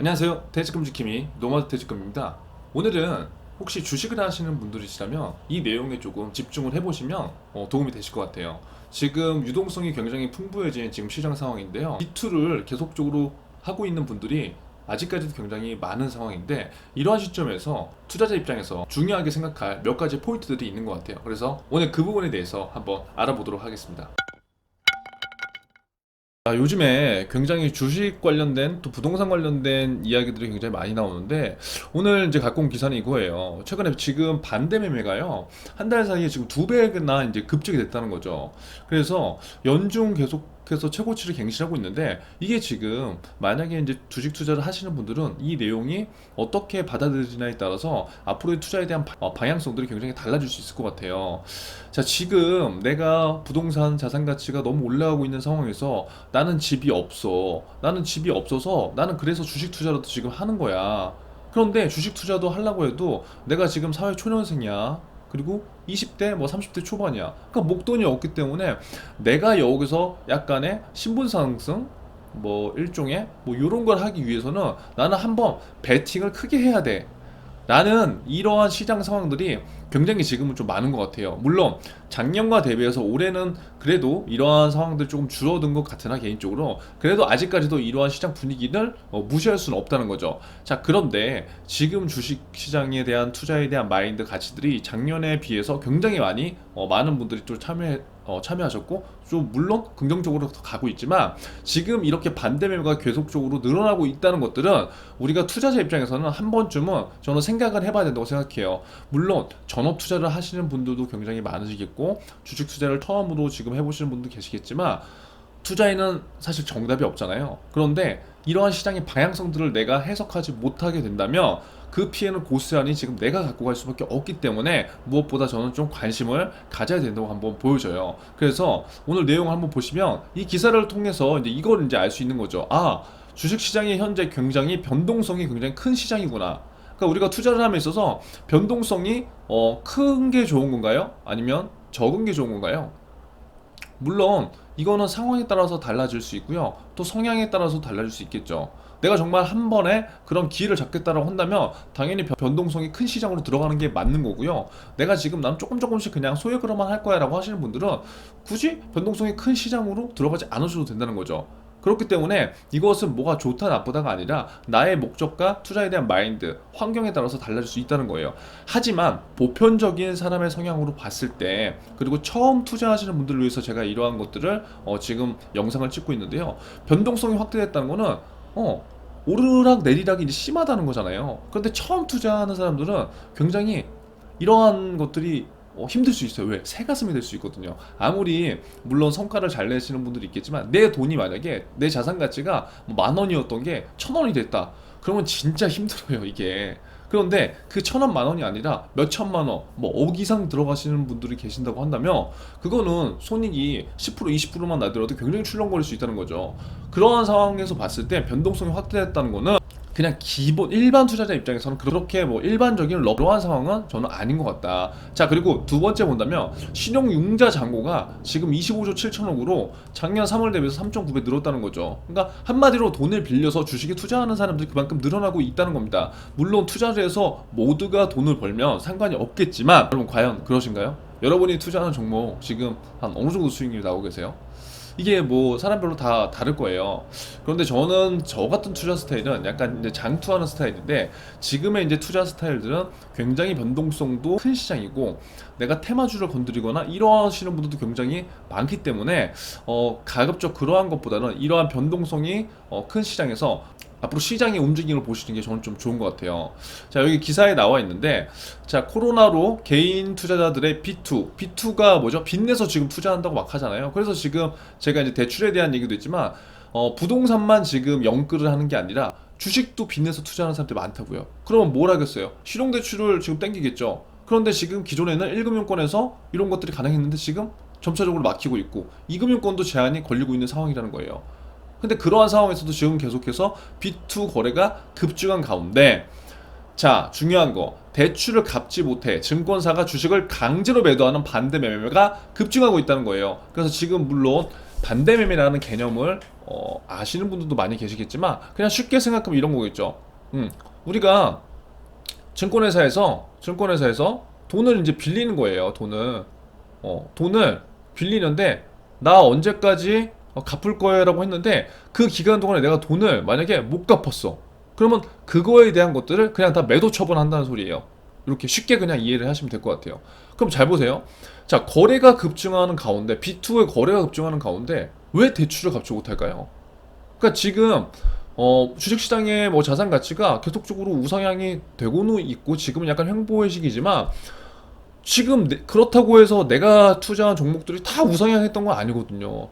안녕하세요. 퇴직금 지킴이 노마드 퇴직금입니다. 오늘은 혹시 주식을 하시는 분들이시라면 이 내용에 조금 집중을 해보시면 도움이 되실 것 같아요. 지금 유동성이 굉장히 풍부해진 지금 시장 상황인데요. B2를 계속적으로 하고 있는 분들이 아직까지도 굉장히 많은 상황인데, 이러한 시점에서 투자자 입장에서 중요하게 생각할 몇 가지 포인트들이 있는 것 같아요. 그래서 오늘 그 부분에 대해서 한번 알아보도록 하겠습니다. 요즘에 굉장히 주식 관련된 또 부동산 관련된 이야기들이 굉장히 많이 나오는데, 오늘 이제 갖고 온 기사는 이거예요. 최근에 지금 반대 매매가요, 한 달 사이에 지금 두 배나 이제 급증이 됐다는 거죠. 그래서 연중 계속해서 최고치를 갱신하고 있는데, 이게 지금 만약에 이제 주식 투자를 하시는 분들은 이 내용이 어떻게 받아들이냐에 따라서 앞으로의 투자에 대한 방향성들이 굉장히 달라질 수 있을 것 같아요. 자, 지금 내가 부동산 자산 가치가 너무 올라가고 있는 상황에서 나는 집이 없어. 나는 집이 없어서 나는 그래서 주식 투자라도 지금 하는 거야. 그런데 주식 투자도 하려고 해도 내가 지금 사회 초년생이야. 그리고 20대 뭐 30대 초반이야. 그러니까 목돈이 없기 때문에 내가 여기서 약간의 신분 상승, 뭐 일종의 뭐 이런 걸 하기 위해서는 나는 한번 베팅을 크게 해야 돼. 라는 이러한 시장 상황들이 굉장히 지금은 좀 많은 것 같아요. 물론 작년과 대비해서 올해는 그래도 이러한 상황들이 조금 줄어든 것 같으나, 개인적으로 그래도 아직까지도 이러한 시장 분위기를 무시할 수는 없다는 거죠. 자, 그런데 지금 주식 시장에 대한 투자에 대한 마인드 가치들이 작년에 비해서 굉장히 많이 많은 분들이 좀 참여하셨고, 좀 물론 긍정적으로 가고 있지만, 지금 이렇게 반대 매매가 계속적으로 늘어나고 있다는 것들은 우리가 투자자 입장에서는 한 번쯤은 저는 생각을 해봐야 된다고 생각해요. 물론 전업 투자를 하시는 분들도 굉장히 많으시겠고, 주식 투자를 처음으로 지금 해보시는 분도 계시겠지만, 투자에는 사실 정답이 없잖아요. 그런데 이러한 시장의 방향성들을 내가 해석하지 못하게 된다면 그 피해는 고스란히 지금 내가 갖고 갈 수밖에 없기 때문에, 무엇보다 저는 좀 관심을 가져야 된다고 한번 보여줘요. 그래서 오늘 내용을 한번 보시면 이 기사를 통해서 이제 이걸 이제 알 수 있는 거죠. 주식 시장이 현재 굉장히 변동성이 굉장히 큰 시장이구나. 그러니까 우리가 투자를 함에 있어서 변동성이 큰 게 좋은 건가요? 아니면 적은 게 좋은 건가요? 물론 이거는 상황에 따라서 달라질 수 있고요. 또 성향에 따라서 달라질 수 있겠죠. 내가 정말 한 번에 그런 기회를 잡겠다라고 한다면 당연히 변동성이 큰 시장으로 들어가는 게 맞는 거고요. 내가 지금 난 조금씩 그냥 소액으로만 할 거야 라고 하시는 분들은 굳이 변동성이 큰 시장으로 들어가지 않으셔도 된다는 거죠. 그렇기 때문에 이것은 뭐가 좋다 나쁘다가 아니라 나의 목적과 투자에 대한 마인드, 환경에 따라서 달라질 수 있다는 거예요. 하지만 보편적인 사람의 성향으로 봤을 때, 그리고 처음 투자하시는 분들을 위해서 제가 이러한 것들을 지금 영상을 찍고 있는데요. 변동성이 확대됐다는 거는 오르락 내리락이 이제 심하다는 거잖아요. 그런데 처음 투자하는 사람들은 굉장히 이러한 것들이 힘들 수 있어요. 왜? 새가슴이 될 수 있거든요. 아무리 물론 성과를 잘 내시는 분들이 있겠지만, 내 돈이 만약에 내 자산 가치가 뭐 10,000원이었던 게 1,000원이 됐다. 그러면 진짜 힘들어요, 이게. 그런데 그 1,000원 10,000원이 아니라 몇 천만 원, 뭐 억 이상 들어가시는 분들이 계신다고 한다면, 그거는 손익이 10% 20%만 나더라도 굉장히 출렁거릴 수 있다는 거죠. 그러한 상황에서 봤을 때 변동성이 확대됐다는 거는 그냥 기본 일반 투자자 입장에서는 그렇게 뭐 일반적인 러브한 상황은 저는 아닌 것 같다. 자, 그리고 두 번째 본다면 신용융자 잔고가 지금 25조 7천억으로 작년 3월 대비해서 3.9배 늘었다는 거죠. 그러니까 한마디로 돈을 빌려서 주식에 투자하는 사람들이 그만큼 늘어나고 있다는 겁니다. 물론 투자를 해서 모두가 돈을 벌면 상관이 없겠지만, 여러분 과연 그러신가요? 여러분이 투자하는 종목 지금 한 어느 정도 수익률이 나오고 계세요? 이게 뭐 사람별로 다 다를 거예요. 그런데 저는 저 같은 투자 스타일은 약간 이제 장투하는 스타일인데, 지금의 이제 투자 스타일들은 굉장히 변동성도 큰 시장이고, 내가 테마주를 건드리거나 이러하시는 분들도 굉장히 많기 때문에 가급적 그러한 것보다는 이러한 변동성이 큰 시장에서 앞으로 시장의 움직임을 보시는 게 저는 좀 좋은 것 같아요. 자, 여기 기사에 나와 있는데, 자, 코로나로 개인 투자자들의 B2가 뭐죠? 빚내서 지금 투자한다고 막 하잖아요. 그래서 지금 제가 이제 대출에 대한 얘기도 있지만, 부동산만 지금 영끌을 하는 게 아니라 주식도 빚내서 투자하는 사람들이 많다고요. 그러면 뭘 하겠어요? 실용대출을 지금 땡기겠죠. 그런데 지금 기존에는 1금융권에서 이런 것들이 가능했는데 지금 점차적으로 막히고 있고, 2금융권도 제한이 걸리고 있는 상황이라는 거예요. 근데 그러한 상황에서도 지금 계속해서 B2 거래가 급증한 가운데, 자, 중요한 거, 대출을 갚지 못해 증권사가 주식을 강제로 매도하는 반대 매매가 급증하고 있다는 거예요. 그래서 지금 물론 반대매매라는 개념을 아시는 분들도 많이 계시겠지만 그냥 쉽게 생각하면 이런 거겠죠. 우리가 증권회사에서 돈을 이제 빌리는 거예요. 돈을 빌리는데 나 언제까지 갚을 거예요라고 했는데 그 기간 동안에 내가 돈을 만약에 못 갚았어. 그러면 그거에 대한 것들을 그냥 다 매도 처분한다는 소리예요. 이렇게 쉽게 그냥 이해를 하시면 될 것 같아요. 그럼 잘 보세요. 자, 거래가 급증하는 가운데 B2의 거래가 급증하는 가운데 왜 대출을 갚지 못할까요? 그러니까 지금 주식시장의 뭐 자산 가치가 계속적으로 우상향이 되고는 있고 지금은 약간 횡보의 시기지만 지금 그렇다고 해서 내가 투자한 종목들이 다 우상향했던 건 아니거든요.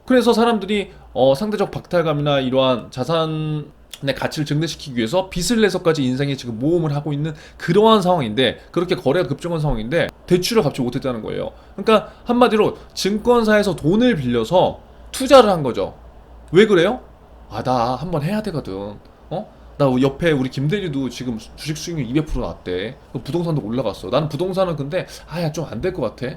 그래서 사람들이 상대적 박탈감이나 이러한 자산의 가치를 증대시키기 위해서 빚을 내서까지 인생에 지금 모험을 하고 있는 그러한 상황인데 그렇게 거래가 급증한 상황인데 대출을 갚지 못했다는 거예요. 그러니까 한마디로 증권사에서 돈을 빌려서 투자를 한 거죠. 왜 그래요? 아, 나 한번 해야 되거든. 나 옆에 우리 김대리도 지금 주식 수익률 200% 났대. 부동산도 올라갔어. 나는 부동산은 근데 아야 좀 안 될 것 같아.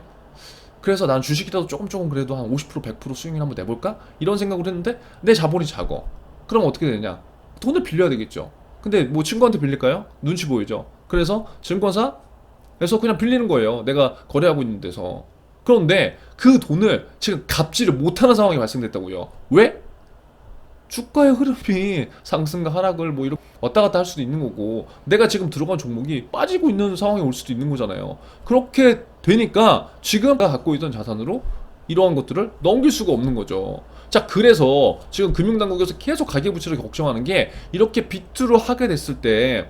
그래서 난 주식이라도 조금 그래도 한 50% 100% 수익률 한번 내볼까? 이런 생각을 했는데 내 자본이 작어. 그럼 어떻게 되냐? 돈을 빌려야 되겠죠. 근데 뭐 친구한테 빌릴까요? 눈치 보이죠. 그래서 증권사에서 그냥 빌리는 거예요. 내가 거래하고 있는 데서. 그런데 그 돈을 지금 갚지를 못하는 상황이 발생됐다고요. 왜? 주가의 흐름이 상승과 하락을 뭐 이렇게 왔다 갔다 할 수도 있는 거고 내가 지금 들어간 종목이 빠지고 있는 상황이 올 수도 있는 거잖아요. 그렇게 되니까 지금 내가 갖고 있던 자산으로 이러한 것들을 넘길 수가 없는 거죠. 자, 그래서 지금 금융당국에서 계속 가계부채를 걱정하는 게 이렇게 비투를 하게 됐을 때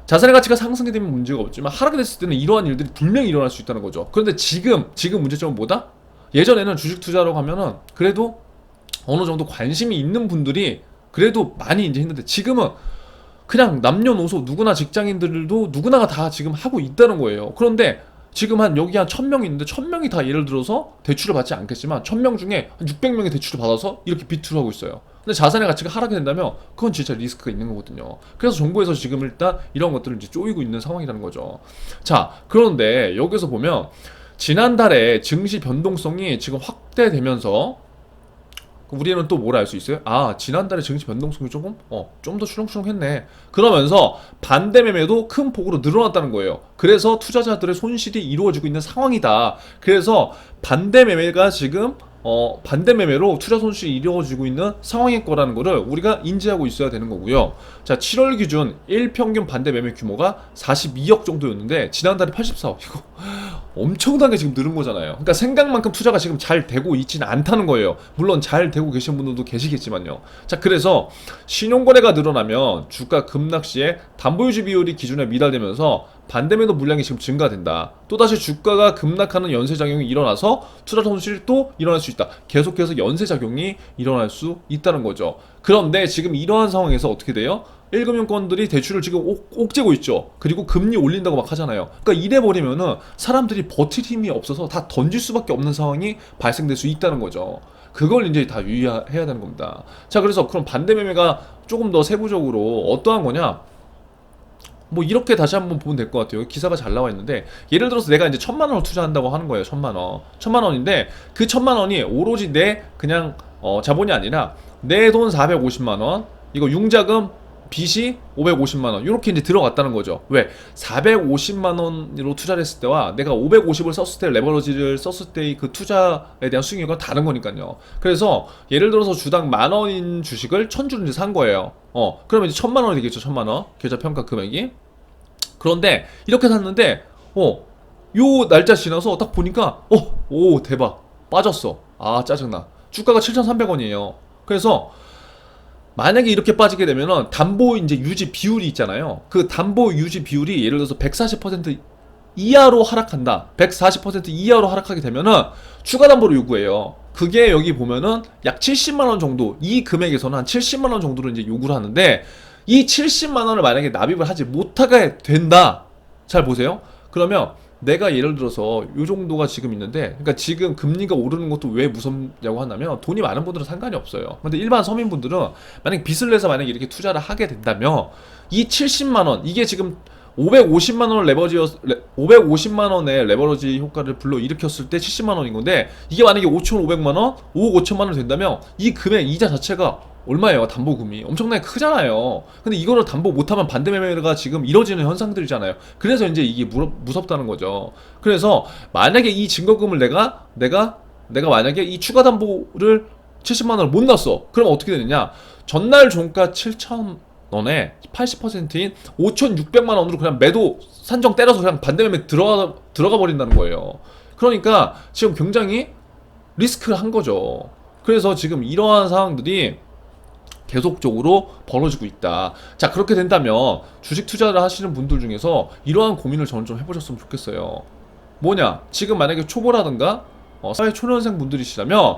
자산의 가치가 상승이 되면 문제가 없지만 하락이 됐을 때는 이러한 일들이 분명히 일어날 수 있다는 거죠. 그런데 지금 문제점은 뭐다? 예전에는 주식 투자라고 하면은 그래도 어느 정도 관심이 있는 분들이 그래도 많이 이제 했는데 지금은 그냥 남녀노소 누구나 직장인들도 누구나가 다 지금 하고 있다는 거예요. 그런데 지금 여기 한 1000명이 있는데 1000명이 다 예를 들어서 대출을 받지 않겠지만 1000명 중에 한 600명이 대출을 받아서 이렇게 비투를 하고 있어요. 근데 자산의 가치가 하락이 된다면 그건 진짜 리스크가 있는 거거든요. 그래서 정부에서 지금 일단 이런 것들을 이제 쪼이고 있는 상황이라는 거죠. 자, 그런데 여기서 보면 지난달에 증시 변동성이 지금 확대되면서 우리는 또 뭘 알 수 있어요? 아, 지난달에 증시 변동성이 좀 더 추렁추렁했네. 그러면서 반대 매매도 큰 폭으로 늘어났다는 거예요. 그래서 투자자들의 손실이 이루어지고 있는 상황이다. 그래서 반대 매매가 지금 반대 매매로 투자 손실이 이루어지고 있는 상황일 거라는 거를 우리가 인지하고 있어야 되는 거고요. 자, 7월 기준 일평균 반대 매매 규모가 42억 정도였는데 지난달에 84억. 이거 엄청나게 지금 늘은 거잖아요. 그러니까 생각만큼 투자가 지금 잘 되고 있지는 않다는 거예요. 물론 잘 되고 계신 분들도 계시겠지만요. 자, 그래서 신용거래가 늘어나면 주가 급락 시에 담보유지 비율이 기준에 미달되면서 반대매도 물량이 지금 증가된다. 또다시 주가가 급락하는 연쇄작용이 일어나서 투자 손실이 또 일어날 수 있다. 계속해서 연쇄작용이 일어날 수 있다는 거죠. 그런데 지금 이러한 상황에서 어떻게 돼요? 1금융권들이 대출을 지금 옥죄고 있죠. 그리고 금리 올린다고 막 하잖아요. 그러니까 이래버리면은 사람들이 버틸 힘이 없어서 다 던질 수밖에 없는 상황이 발생될 수 있다는 거죠. 그걸 이제 다 유의해야 되는 겁니다. 자, 그래서 그럼 반대매매가 조금 더 세부적으로 어떠한 거냐? 뭐 이렇게 다시 한번 보면 될 것 같아요. 기사가 잘 나와 있는데 예를 들어서 내가 이제 1000만 원을 투자한다고 하는 거예요. 1000만 원인데 그 1000만 원이 오로지 내 그냥 자본이 아니라 내 돈 450만 원, 이거 융자금 빚이 550만 원 이렇게 이제 들어갔다는 거죠. 왜? 450만 원으로 투자를 했을 때와 내가 550을 썼을 때 레버리지를 썼을 때의 그 투자에 대한 수익률과 다른 거니까요. 그래서 예를 들어서 주당 10,000원인 주식을 1000주를 이제 산 거예요. 그러면 이제 1000만 원이 되겠죠. 1000만 원 계좌 평가 금액이. 그런데 이렇게 샀는데 요 날짜 지나서 딱 보니까 오 대박 빠졌어. 아, 짜증나. 주가가 7,300원이에요. 그래서 만약에 이렇게 빠지게 되면은 담보 이제 유지 비율이 있잖아요. 그 담보 유지 비율이 예를 들어서 140% 이하로 하락한다. 140% 이하로 하락하게 되면은 추가 담보를 요구해요. 그게 여기 보면은 약 70만 원 정도, 이 금액에서는 한 70만 원 정도를 이제 요구를 하는데 이 70만 원을 만약에 납입을 하지 못하게 된다. 잘 보세요. 그러면 내가 예를 들어서 요 정도가 지금 있는데, 그러니까 지금 금리가 오르는 것도 왜 무섭냐고 한다면 돈이 많은 분들은 상관이 없어요. 근데 일반 서민분들은 만약 빚을 내서 만약에 이렇게 투자를 하게 된다면 이 70만 원 이게 지금 550만 원을 550만 원의 레버리지 효과를 불러일으켰을 때 70만 원인 건데, 이게 만약에 5,500만 원, 5억 5천만 원 된다면 이 금액 이자 자체가 얼마예요? 담보금이 엄청나게 크잖아요. 근데 이거를 담보 못하면 반대매매가 지금 이뤄지는 현상들이잖아요. 그래서 이제 이게 무섭다는 거죠. 그래서 만약에 이 증거금을 내가 만약에 이 추가 담보를 70만 원을 못 놨어. 그럼 어떻게 되느냐? 전날 종가 7천 원에 80%인 5,600만 원으로 그냥 매도 산정 때려서 그냥 반대매매 들어가 버린다는 거예요. 그러니까 지금 굉장히 리스크를 한 거죠. 그래서 지금 이러한 상황들이 계속적으로 벌어지고 있다. 자, 그렇게 된다면 주식 투자를 하시는 분들 중에서 이러한 고민을 저는 좀 해보셨으면 좋겠어요. 뭐냐? 지금 만약에 초보라든가 사회 초년생 분들이시라면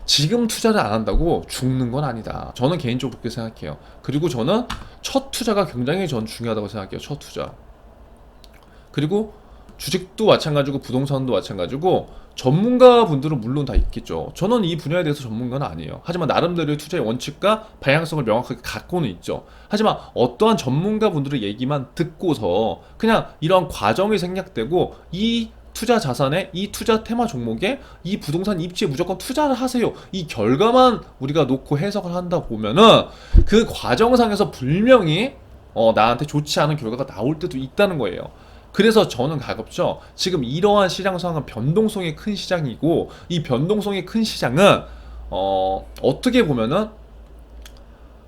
지금 투자를 안 한다고 죽는 건 아니다. 저는 개인적으로 그렇게 생각해요. 그리고 저는 첫 투자가 굉장히 전 중요하다고 생각해요. 첫 투자. 그리고 주식도 마찬가지고 부동산도 마찬가지고 전문가분들은 물론 다 있겠죠. 저는 이 분야에 대해서 전문가는 아니에요. 하지만 나름대로의 투자의 원칙과 방향성을 명확하게 갖고는 있죠. 하지만 어떠한 전문가분들의 얘기만 듣고서 그냥 이러한 과정이 생략되고 이 투자 자산에 이 투자 테마 종목에 이 부동산 입지에 무조건 투자를 하세요. 이 결과만 우리가 놓고 해석을 한다 보면은 그 과정상에서 분명히 나한테 좋지 않은 결과가 나올 때도 있다는 거예요. 그래서 저는 가급적 지금 이러한 시장 상황은 변동성이 큰 시장이고, 이 변동성이 큰 시장은 어떻게 보면은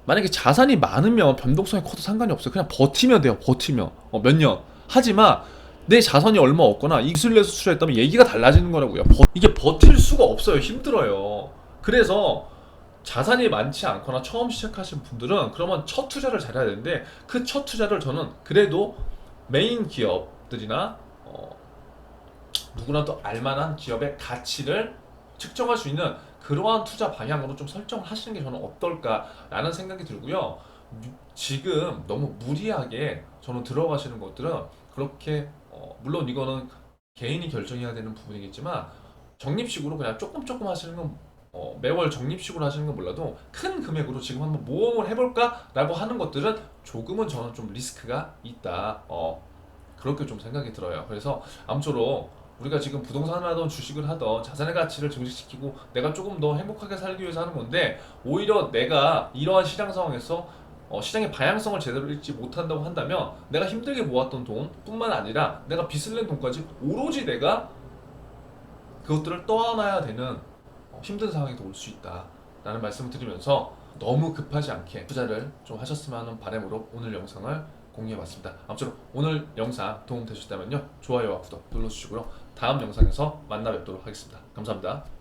만약에 자산이 많으면 변동성이 커도 상관이 없어요. 그냥 버티면 돼요. 버티면 몇 년. 하지만 내 자산이 얼마 없거나 이익을 내서 투자했다면 얘기가 달라지는 거라고요. 이게 버틸 수가 없어요. 힘들어요. 그래서 자산이 많지 않거나 처음 시작하신 분들은 그러면 첫 투자를 잘해야 되는데, 그 첫 투자를 저는 그래도 메인 기업들이나 누구나 또 알만한 기업의 가치를 측정할 수 있는 그러한 투자 방향으로 좀 설정을 하시는 게 저는 어떨까라는 생각이 들고요. 지금 너무 무리하게 저는 들어가시는 것들은 그렇게 물론 이거는 개인이 결정해야 되는 부분이겠지만, 적립식으로 그냥 조금 하시는 건 매월 적립식으로 하시는 건 몰라도 큰 금액으로 지금 한번 모험을 해볼까라고 하는 것들은 조금은 저는 좀 리스크가 있다. 그렇게 좀 생각이 들어요. 그래서 아무쪼록 우리가 지금 부동산을 하던 주식을 하던 자산의 가치를 증식시키고 내가 조금 더 행복하게 살기 위해서 하는 건데, 오히려 내가 이러한 시장 상황에서 시장의 방향성을 제대로 읽지 못한다고 한다면 내가 힘들게 모았던 돈 뿐만 아니라 내가 빚을 낸 돈까지 오로지 내가 그것들을 떠안아야 되는 힘든 상황이 올 수 있다 라는 말씀을 드리면서, 너무 급하지 않게 투자를 좀 하셨으면 하는 바람으로 오늘 영상을 공유해봤습니다. 아무쪼록 오늘 영상 도움 되셨다면요, 좋아요와 구독 눌러주시고요, 다음 영상에서 만나 뵙도록 하겠습니다. 감사합니다.